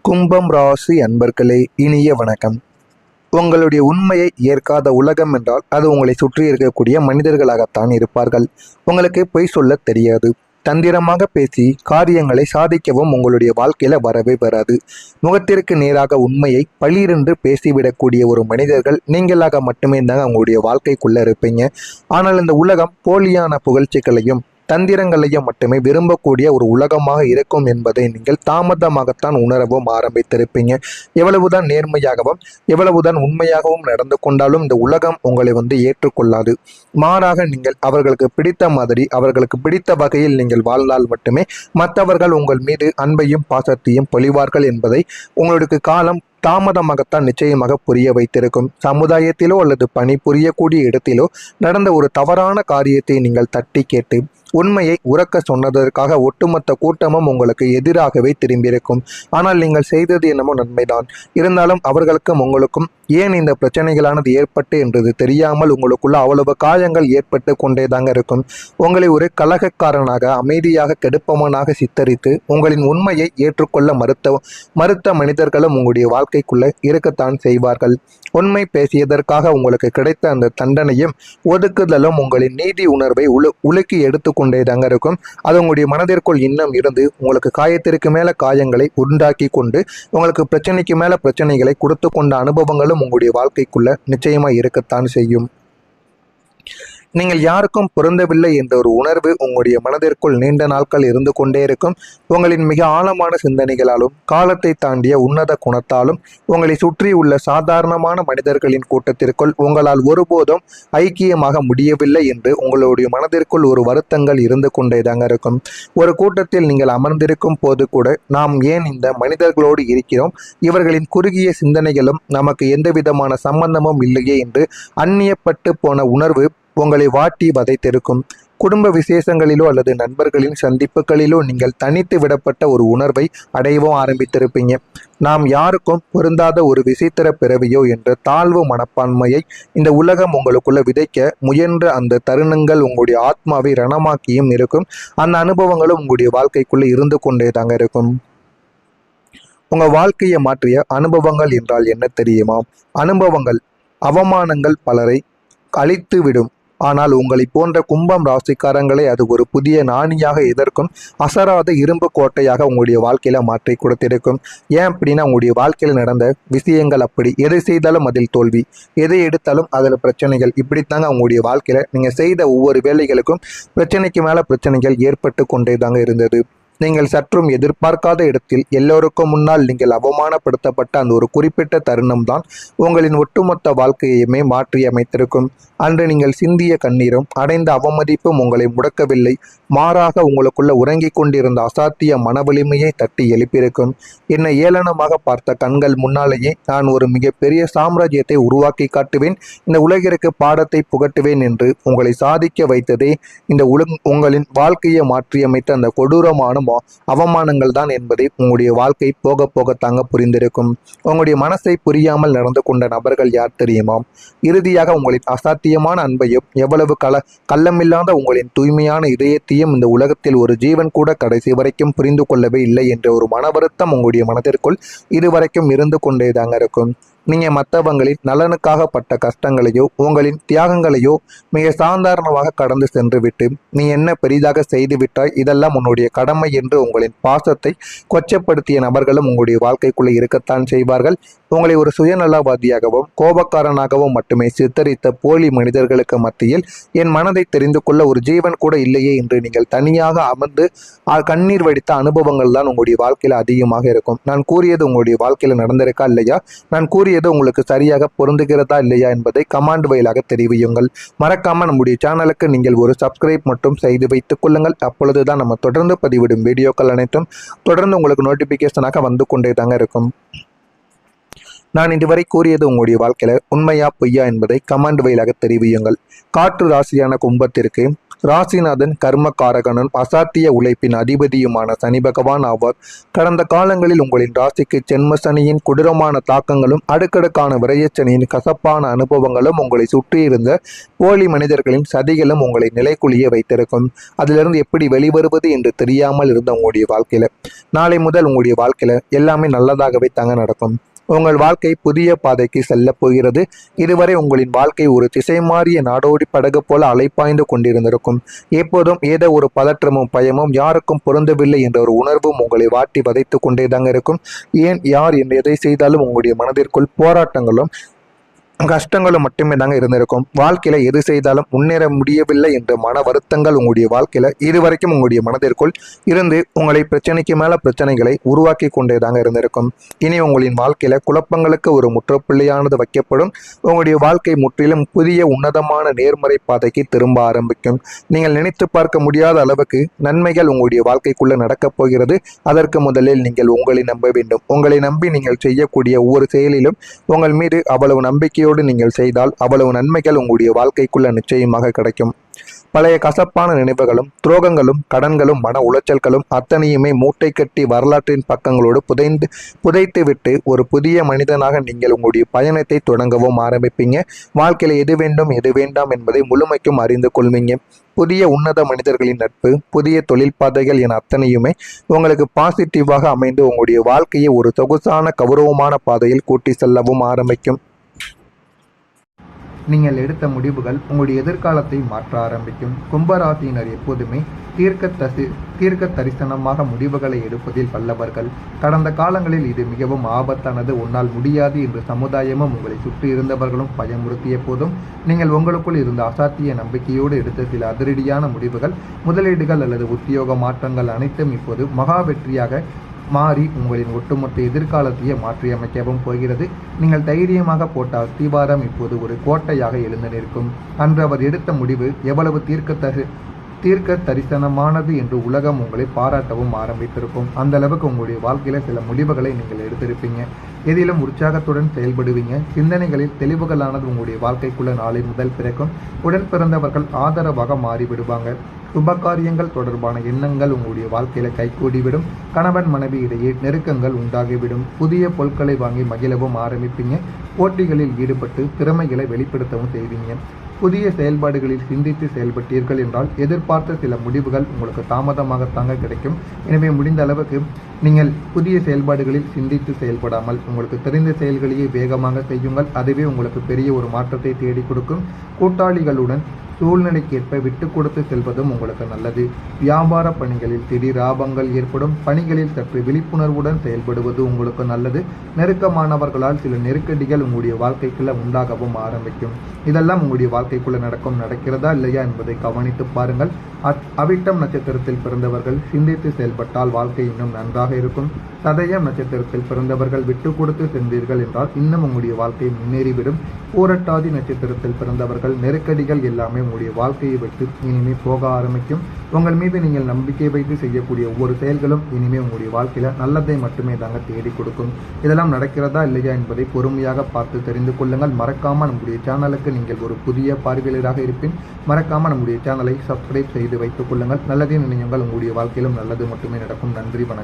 கும்பம் ராசி அன்பர்களே, இனிய வணக்கம். உங்களுடைய உண்மையை ஏற்காத உலகம் என்றால் அது உங்களை சுற்றி இருக்கக்கூடிய மனிதர்களாகத்தான் இருப்பார்கள். உங்களுக்கு பொய் சொல்ல தெரியாது. தந்திரமாக பேசி காரியங்களை சாதிக்கவும் உங்களுடைய வாழ்க்கையில வரவே வராது. முகத்திற்கு நேராக உண்மையை பளிரென்று பேசிவிடக்கூடிய ஒரு மனிதர்கள் நீங்களாக மட்டுமே தாங்க உங்களுடைய வாழ்க்கைக்குள்ள இருப்பீங்க. ஆனால் இந்த உலகம் போலியான புகழ்ச்சிகளையும் தந்திரங்களையும் மட்டுமே விரும்பக்கூடிய ஒரு உலகமாக இருக்கும் என்பதை நீங்கள் தாமதமாகத்தான் உணரவும் ஆரம்பித்திருப்பீங்க. எவ்வளவுதான் நேர்மையாகவும் எவ்வளவுதான் உண்மையாகவும் நடந்து கொண்டாலும் இந்த உலகம் உங்களை ஏற்றுக்கொள்ளாது. மாறாக நீங்கள் அவர்களுக்கு பிடித்த மாதிரி அவர்களுக்கு பிடித்த வகையில் நீங்கள் வாழ்ந்தால் மட்டுமே மற்றவர்கள் உங்கள் மீது அன்பையும் பாசத்தையும் பொழிவார்கள் என்பதை உங்களுக்கு காலம் தாமதமாகத்தான் நிச்சயமாக புரிய வைத்திருக்கும். சமுதாயத்திலோ அல்லது பணி புரியக்கூடிய இடத்திலோ நடந்த ஒரு தவறான காரியத்தை நீங்கள் தட்டி கேட்டு உண்மையை உறக்க சொன்னதற்காக ஒட்டுமொத்த கூட்டமும் உங்களுக்கு எதிராகவே திரும்பியிருக்கும். ஆனால் நீங்கள் செய்தது என்னமோ நன்மைதான். இருந்தாலும் அவர்களுக்கும் உங்களுக்கும் ஏன் இந்த பிரச்சனைகளானது ஏற்பட்டு என்றது தெரியாமல் உங்களுக்குள்ள அவ்வளவு காயங்கள் ஏற்பட்டு கொண்டேதாங்க இருக்கும். உங்களை ஒரு கலகக்காரனாக அமைதியாக கெடுப்பவனாக சித்தரித்து உங்களின் உண்மையை ஏற்றுக்கொள்ள மறுத்த மனிதர்களும் உங்களுடைய வாழ்க்கைக்குள்ள இருக்கத்தான் செய்வார்கள். உண்மை பேசியதற்காக உங்களுக்கு கிடைத்த அந்த தண்டனையும் ஒதுக்குதலும் உங்களின் நீதி உணர்வை உலுக்கி எடுத்துக்கொண்டேதாங்க இருக்கும். அது உங்களுடைய மனதிற்குள் இன்னும் இருந்து உங்களுக்கு காயத்திற்கு மேல காயங்களை உண்டாக்கி கொண்டு உங்களுக்கு பிரச்சனைக்கு மேல பிரச்சனைகளை கொடுத்து கொண்ட அனுபவங்களும் உங்களுடைய வாழ்க்கைக்குள்ள நிச்சயமா இருக்கத்தான் செய்யும். நீங்கள் யாருக்கும் பொருந்தவில்லை என்ற ஒரு உணர்வு உங்களுடைய மனதிற்குள் நீண்ட நாட்கள் இருந்து கொண்டே இருக்கும். உங்களின் மிக ஆழமான சிந்தனைகளாலும் காலத்தை தாண்டிய உன்னத குணத்தாலும் உங்களை சுற்றி உள்ள சாதாரணமான மனிதர்களின் கூட்டத்திற்குள் உங்களால் ஒருபோதும் ஐக்கியமாக முடியவில்லை என்று உங்களுடைய மனதிற்குள் ஒரு வருத்தங்கள் இருந்து கொண்டேதாங்க இருக்கும். ஒரு கூட்டத்தில் நீங்கள் அமர்ந்திருக்கும் போது கூட நாம் ஏன் இந்த மனிதர்களோடு இருக்கிறோம், இவர்களின் குறுகிய சிந்தனைகளும் நமக்கு எந்த விதமான சம்பந்தமும் இல்லையே என்று அந்நியப்பட்டு போன உணர்வு உங்களை வாட்டி வதைத்திருக்கும். குடும்ப விசேஷங்களிலோ அல்லது நண்பர்களின் சந்திப்புகளிலோ நீங்கள் தனித்து விடப்பட்ட ஒரு உணர்வை அடையவும் ஆரம்பித்திருப்பீங்க. நாம் யாருக்கும் பொருந்தாத ஒரு விசித்திர பிறவியோ என்ற தாழ்வு மனப்பான்மையை இந்த உலகம் உங்களுக்குள்ள விதைக்க முயன்ற அந்த தருணங்கள் உங்களுடைய ஆத்மாவை ரணமாக்கியும் இருக்கும். அந்த அனுபவங்களும் உங்களுடைய வாழ்க்கைக்குள்ள இருந்து கொண்டே தாங்க இருக்கும். உங்க வாழ்க்கையை மாற்றிய அனுபவங்கள் என்றால் என்ன தெரியுமா? அனுபவங்கள் அவமானங்கள் பலரை அழித்து விடும். ஆனால் உங்களை போன்ற கும்பம் ராசிக்காரங்களை அது ஒரு புதிய நாணியாக எதற்கும் அசராத இரும்பு கோட்டையாக உங்களுடைய வாழ்க்கையில மாற்றி கொடுத்திருக்கும். ஏன் அப்படின்னா உங்களுடைய வாழ்க்கையில் நடந்த விஷயங்கள் அப்படி. எதை செய்தாலும் அதில் தோல்வி, எதை எடுத்தாலும் அதில் பிரச்சனைகள். இப்படித்தாங்க உங்களுடைய வாழ்க்கையில நீங்க செய்த ஒவ்வொரு வேலைகளுக்கும் பிரச்சனைக்கு மேல பிரச்சனைகள் ஏற்பட்டு கொண்டே தாங்க இருந்தது. நீங்கள் சற்றும் எதிர்பார்க்காத இடத்தில் எல்லோருக்கும் முன்னால் நீங்கள் அவமானப்படுத்தப்பட்ட அந்த ஒரு குறிப்பிட்ட தருணம் தான் உங்களின் ஒட்டுமொத்த வாழ்க்கையுமே மாற்றி அமைத்திருக்கும். அன்று நீங்கள் சிந்திய கண்ணீரும் அடைந்த அவமதிப்பும் உங்களை முடக்கவில்லை, மாறாக உங்களுக்குள்ள உறங்கிக் கொண்டிருந்த அசாத்திய மன வலிமையை தட்டி எழுப்பியிருக்கும். என்னை ஏளனமாக பார்த்த கண்கள் முன்னாலேயே நான் ஒரு மிகப்பெரிய சாம்ராஜ்யத்தை உருவாக்கி காட்டுவேன், இந்த உலகிற்கு பாடத்தை புகட்டுவேன் என்று உங்களை சாதிக்க வைத்ததே இந்த உங்களின் வாழ்க்கையை மாற்றியமைத்த அந்த கொடூரமான அவமானங்கள் தான் என்பதை உங்களுடைய வாழ்க்கை போக போக தாங்க புரிந்திருக்கும். உங்களுடைய மனசை புரியாமல் நடந்து கொண்ட நபர்கள் யார் தெரியுமா? இறுதியாக உங்களின் அசாத்தியமான அன்பையும் எவ்வளவு கள்ளமில்லாத உங்களின் தூய்மையான இதயத்தையும் இந்த உலகத்தில் ஒரு ஜீவன் கூட கடைசி வரைக்கும் புரிந்து கொள்ளவே இல்லை என்ற ஒரு மன வருத்தம் உங்களுடைய மனதிற்குள் இதுவரைக்கும் இருந்து கொண்டேதாங்க இருக்கும். நீங்க மற்றவங்களின் நலனுக்காக பட்ட கஷ்டங்களையோ உங்களின் தியாகங்களையோ மிக சாதாரணமாக கடந்து சென்று விட்டு நீ என்ன பெரிதாக செய்து விட்டாய், இதெல்லாம் உன்னுடைய கடமை என்று உங்களின் பாசத்தை கொச்சப்படுத்திய நபர்களும் உங்களுடைய வாழ்க்கைக்குள்ளே இருக்கத்தான் செய்வார்கள். உங்களை ஒரு சுயநலவாதியாகவும் கோபக்காரனாகவும் மட்டுமே சித்தரித்த போலி மனிதர்களுக்கு மத்தியில் என் மனதை தெரிந்து கொள்ள ஒரு ஜீவன் கூட இல்லையே என்று நீங்கள் தனியாக அமர்ந்து கண்ணீர் வடித்த அனுபவங்கள் தான் உங்களுடைய வாழ்க்கையில் அதிகமாக இருக்கும். நான் கூறியது உங்களுடைய வாழ்க்கையில் நடந்திருக்கா இல்லையா, நான் கூறியது உங்களுக்கு சரியாக பொருந்துகிறதா இல்லையா என்பதை கமாண்ட் வாயிலாக தெரிவியுங்கள். மறக்காம நம்முடைய சேனலுக்கு நீங்கள் ஒரு சப்ஸ்கிரைப் மட்டும் செய்து வைத்துக் கொள்ளுங்கள். அப்பொழுதுதான் நம்ம தொடர்ந்து பதிவிடும் வீடியோக்கள் அனைத்தும் தொடர்ந்து உங்களுக்கு நோட்டிபிகேஷனாக வந்து கொண்டே தாங்க இருக்கும். நான் இதுவரை கூறியது உங்களுடைய வாழ்க்கையில உண்மையா பொய்யா என்பதை கமெண்ட் வாயிலாக தெரிவியுங்கள். காற்று ராசியான கும்பத்திற்கு ராசிநாதன் கர்மகாரகனும் அசாத்திய உழைப்பின் அதிபதியுமான சனி பகவான் ஆவார். கடந்த காலங்களில் உங்களின் ராசிக்கு ஜென்ம சனியின் கொடூரமான தாக்கங்களும் அடுக்கடுக்கான விரயச்சனியின் கசப்பான அனுபவங்களும் உங்களை சுற்றியிருந்த போலி மனிதர்களின் சதிகளும் உங்களை நிலைக்குழிய வைத்திருக்கும். அதிலிருந்து எப்படி வெளிவருவது என்று தெரியாமல் இருந்த உங்களுடைய வாழ்க்கையில நாளை முதல் உங்களுடைய வாழ்க்கையில எல்லாமே நல்லதாகவே தாங்க நடக்கும். உங்கள் வாழ்க்கை புதிய பாதைக்கு செல்ல போகிறது. இதுவரை உங்களின் வாழ்க்கை ஒரு திசை மாறிய நாடோடி படகு போல அலைப்பாய்ந்து கொண்டிருந்திருக்கும். எப்போதும் ஏதோ ஒரு பதற்றமும் பயமும் யாருக்கும் பொருந்தவில்லை என்ற ஒரு உணர்வும் உங்களை வாட்டி வதைத்து கொண்டே தாங்க இருக்கும். ஏன் யார் எதை செய்தாலும் உங்களுடைய மனதிற்குள் போராட்டங்களும் கஷ்டங்களும் மட்டுமே தாங்க இருந்திருக்கும். வாழ்க்கையில எது செய்தாலும் முன்னேற முடியவில்லை என்ற மன வருத்தங்கள் உங்களுடைய வாழ்க்கையில இதுவரைக்கும் உங்களுடைய மனதிற்குள் இருந்து உங்களை பிரச்சனைக்கு மேல பிரச்சனைகளை உருவாக்கி கொண்டே தாங்க இருந்திருக்கும். இனி உங்களின் வாழ்க்கையில குழப்பங்களுக்கு ஒரு முற்றுப்புள்ளியானது வைக்கப்படும். உங்களுடைய வாழ்க்கை முற்றிலும் புதிய உன்னதமான நேர்மறை பாதைக்கு திரும்ப ஆரம்பிக்கும். நீங்கள் நினைத்து பார்க்க முடியாத அளவுக்கு நன்மைகள் உங்களுடைய வாழ்க்கைக்குள்ள நடக்கப் போகிறது. அதற்கு முதலில் நீங்கள் உங்களை நம்ப வேண்டும். உங்களை நம்பி நீங்கள் செய்யக்கூடிய ஒவ்வொரு செயலிலும் உங்கள் மீது அவ்வளவு நம்பிக்கையோடு நீங்கள் செய்தால் அவ்வளவு நன்மைகள் உங்களுடைய வாழ்க்கைக்குள்ள நிச்சயமாக கிடைக்கும். பழைய கசப்பான நினைவுகளும் துரோகங்களும் கடன்களும் மன உளைச்சல்களும் அத்தனையுமே மூட்டை கட்டி வரலாற்றின் பக்கங்களோடு புதைத்து விட்டு ஒரு புதிய மனிதனாக நீங்கள் உங்களுடைய பயணத்தை தொடங்கவும் ஆரம்பிப்பீங்க. வாழ்க்கையில எது வேண்டும் எது வேண்டாம் என்பதை முழுமைக்கும் அறிந்து கொள்வீங்க. புதிய உன்னத மனிதர்களின் நட்பு, புதிய தொழில் பாதைகள் என அத்தனையுமே உங்களுக்கு பாசிட்டிவாக அமைந்து உங்களுடைய வாழ்க்கையை ஒரு சொகுசான கௌரவமான பாதையில் கூட்டி செல்லவும் ஆரம்பிக்கும். நீங்கள் எடுத்த முடிவுகள் உங்களுடைய எதிர்காலத்தை மாற்ற ஆரம்பிக்கும். கும்பராசியினர் எப்போதுமே தீர்க்க தரிசனமாக முடிவுகளை எடுப்பதில் வல்லவர்கள். கடந்த காலங்களில் இது மிகவும் ஆபத்தானது, உன்னால் முடியாது என்று சமுதாயமும் உங்களை சுற்றி இருந்தவர்களும் பயமுறுத்திய போதும் நீங்கள் உங்களுக்குள் இருந்த அசாத்திய நம்பிக்கையோடு எடுத்த சில அதிரடியான முடிவுகள், முதலீடுகள் அல்லது உத்தியோக மாற்றங்கள் அனைத்தும் இப்போது மகா வெற்றியாக மாறி உங்களின் ஒட்டுமொத்த எதிர்காலத்தையே மாற்றியமைக்கவும் போகிறது. நீங்கள் தைரியமாக போட்ட அஸ்திவாரம் இப்போது ஒரு கோட்டையாக எழுந்து நிற்கும். அன்று அவர் எடுத்த முடிவு எவ்வளவு தீர்க்க தரிசனமானது என்று உலகம் உங்களை பாராட்டவும் ஆரம்பித்திருக்கும். அந்த அளவுக்கு உங்களுடைய வாழ்க்கையில சில முடிவுகளை நீங்கள் எடுத்திருப்பீங்க. எதிலும் உற்சாகத்துடன் செயல்படுவீங்க. சிந்தனைகளில் தெளிவுகளானது உங்களுடைய வாழ்க்கைக்குள்ள நாளை முதல் பிறக்கும். உடன் பிறந்தவர்கள் ஆதரவாக மாறிவிடுவாங்க. சுபகாரியங்கள் தொடர்பான எண்ணங்கள் உங்களுடைய வாழ்க்கையில கைகூடிவிடும். கணவன் மனைவி இடையே நெருக்கங்கள் உண்டாகிவிடும். புதிய பொருட்களை வாங்கி மகிழவும் ஆரம்பிப்பீங்க. போட்டிகளில் ஈடுபட்டு திறமைகளை வெளிப்படுத்தவும் செய்வீங்க. புதிய செயல்பாடுகளில் சிந்தித்து செயல்பட்டீர்கள் என்றால் எதிர்பார்த்த சில முடிவுகள் உங்களுக்கு தாமதமாகத்தாங்க கிடைக்கும். எனவே முடிந்த அளவுக்கு நீங்கள் புதிய செயல்பாடுகளில் சிந்தித்து செயல்படாமல் உங்களுக்கு தெரிந்த செயல்களையே வேகமாக செய்யுங்கள். அதுவே உங்களுக்கு பெரிய ஒரு மாற்றத்தை தேடி கொடுக்கும். கூட்டாளிகளுடன் சூழ்நிலைக்கேற்ப விட்டு கொடுத்து செல்வதும் உங்களுக்கு நல்லது. வியாபார பணிகளில் திடீர் லாபங்கள் ஏற்படும். பணிகளில் சற்று விழிப்புணர்வுடன் செயல்படுவது உங்களுக்கு நல்லது. நெருக்கமானவர்களால் சில நெருக்கடிகள் உங்களுடைய வாழ்க்கைக்குள்ள உண்டாகவும் ஆரம்பிக்கும். இதெல்லாம் உங்களுடைய வாழ்க்கைக்குள்ள நடக்கிறதா இல்லையா என்பதை கவனித்து பாருங்கள். அவிட்டம் நட்சத்திரத்தில் பிறந்தவர்கள் சிந்தித்து செயல்பட்டால் வாழ்க்கை இன்னும் நன்றாக இருக்கும். சதயம் நட்சத்திரத்தில் பிறந்தவர்கள் விட்டு கொடுத்து சென்றீர்கள் என்றால் இன்னும் உங்களுடைய வாழ்க்கை முன்னேறிவிடும். பூரட்டாதி நட்சத்திரத்தில் பிறந்தவர்கள் நெருக்கடிகள் எல்லாமே உங்களுடைய வாழ்க்கையை விட்டு இனிமே போக ஆரம்பிக்கும். உங்கள் மீது நீங்கள் நம்பிக்கை வைத்து செய்யக்கூடிய ஒவ்வொரு செயல்களும் இனிமே உங்களுடைய வாழ்க்கையில நல்லதை மட்டுமே தாங்க தேடி கொடுக்கும். இதெல்லாம் நடக்கிறதா இல்லையா என்பதை பொறுமையாக பார்த்து தெரிந்து கொள்ளுங்கள். மறக்காம நம்முடைய சேனலுக்கு நீங்கள் ஒரு புதிய பார்வையாளராக இருப்பின் மறக்காம நம்முடைய சேனலை சப்ஸ்கிரைப் செய்து வைத்துக் கொள்ளுங்கள். நல்லதே நினையுங்கள். உங்களுடைய வாழ்க்கையிலும் நல்லது மட்டுமே நடக்கும். நன்றி, வணக்கம்.